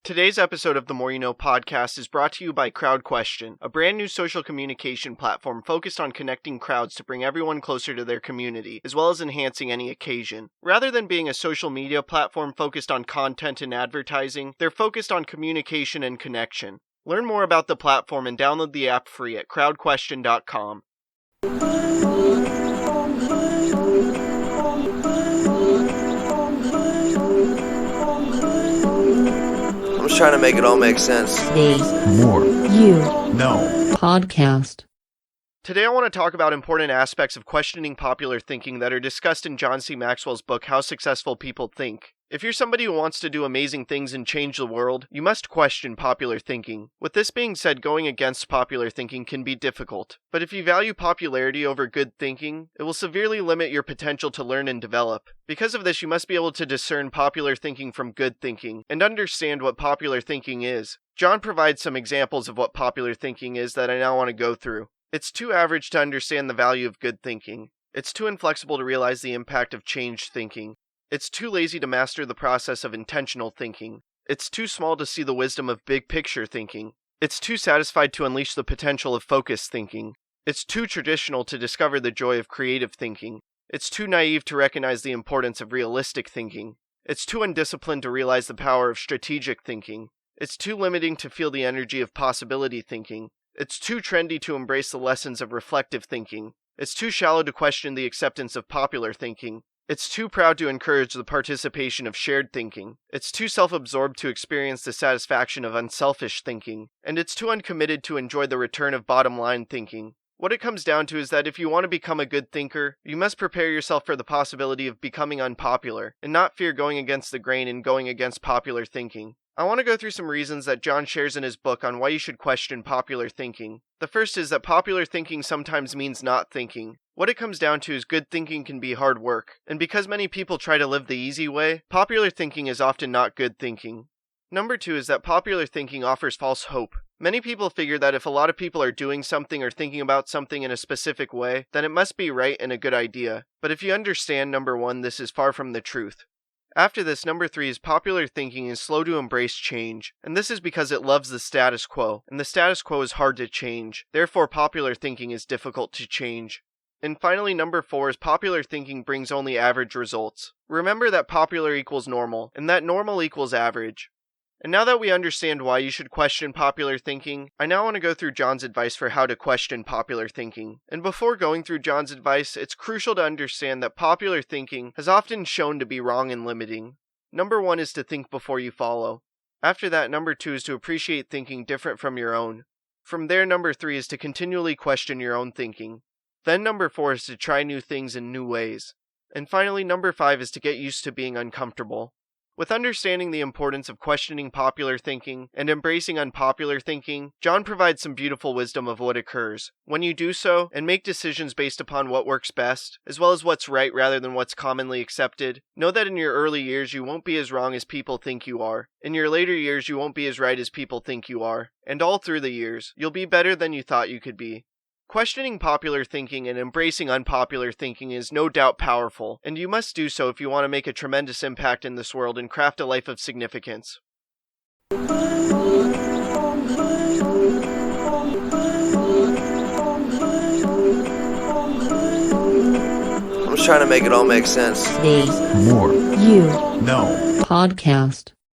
Today's episode of the More You Know podcast is brought to you by CrowdQuestion, a brand new social communication platform focused on connecting crowds to bring everyone closer to their community, as well as enhancing any occasion. Rather than being a social media platform focused on content and advertising, they're focused on communication and connection. Learn more about the platform and download the app free at crowdquestion.com. I'm just trying to make it all make sense. Today's More You No podcast. Today I want to talk about important aspects of questioning popular thinking that are discussed in John C. Maxwell's book, How Successful People Think. If you're somebody who wants to do amazing things and change the world, you must question popular thinking. With this being said, going against popular thinking can be difficult. But if you value popularity over good thinking, it will severely limit your potential to learn and develop. Because of this, you must be able to discern popular thinking from good thinking, and understand what popular thinking is. John provides some examples of what popular thinking is that I now want to go through. It's too average to understand the value of good thinking. It's too inflexible to realize the impact of changed thinking. It's too lazy to master the process of intentional thinking. It's too small to see the wisdom of big picture thinking. It's too satisfied to unleash the potential of focused thinking. It's too traditional to discover the joy of creative thinking. It's too naive to recognize the importance of realistic thinking. It's too undisciplined to realize the power of strategic thinking. It's too limiting to feel the energy of possibility thinking. It's too trendy to embrace the lessons of reflective thinking. It's too shallow to question the acceptance of popular thinking. It's too proud to encourage the participation of shared thinking. It's too self-absorbed to experience the satisfaction of unselfish thinking. And it's too uncommitted to enjoy the return of bottom-line thinking. What it comes down to is that if you want to become a good thinker, you must prepare yourself for the possibility of becoming unpopular, and not fear going against the grain and going against popular thinking. I want to go through some reasons that John shares in his book on why you should question popular thinking. The first is that popular thinking sometimes means not thinking. What it comes down to is good thinking can be hard work, and because many people try to live the easy way, popular thinking is often not good thinking. Number two is that popular thinking offers false hope. Many people figure that if a lot of people are doing something or thinking about something in a specific way, then it must be right and a good idea. But if you understand number one, this is far from the truth. After this, number three is popular thinking is slow to embrace change, and this is because it loves the status quo, and the status quo is hard to change. Therefore, popular thinking is difficult to change. And finally, number four is popular thinking brings only average results. Remember that popular equals normal, and that normal equals average. And now that we understand why you should question popular thinking, I now want to go through John's advice for how to question popular thinking. And before going through John's advice, it's crucial to understand that popular thinking has often shown to be wrong and limiting. Number one is to think before you follow. After that, number two is to appreciate thinking different from your own. From there, number three is to continually question your own thinking. Then number four is to try new things in new ways. And finally, number five is to get used to being uncomfortable. With understanding the importance of questioning popular thinking and embracing unpopular thinking, John provides some beautiful wisdom of what occurs. When you do so, and make decisions based upon what works best, as well as what's right rather than what's commonly accepted, know that in your early years you won't be as wrong as people think you are. In your later years you won't be as right as people think you are. And all through the years, you'll be better than you thought you could be. Questioning popular thinking and embracing unpopular thinking is no doubt powerful, and you must do so if you want to make a tremendous impact in this world and craft a life of significance. I'm just trying to make it all make sense. Today's More You No podcast.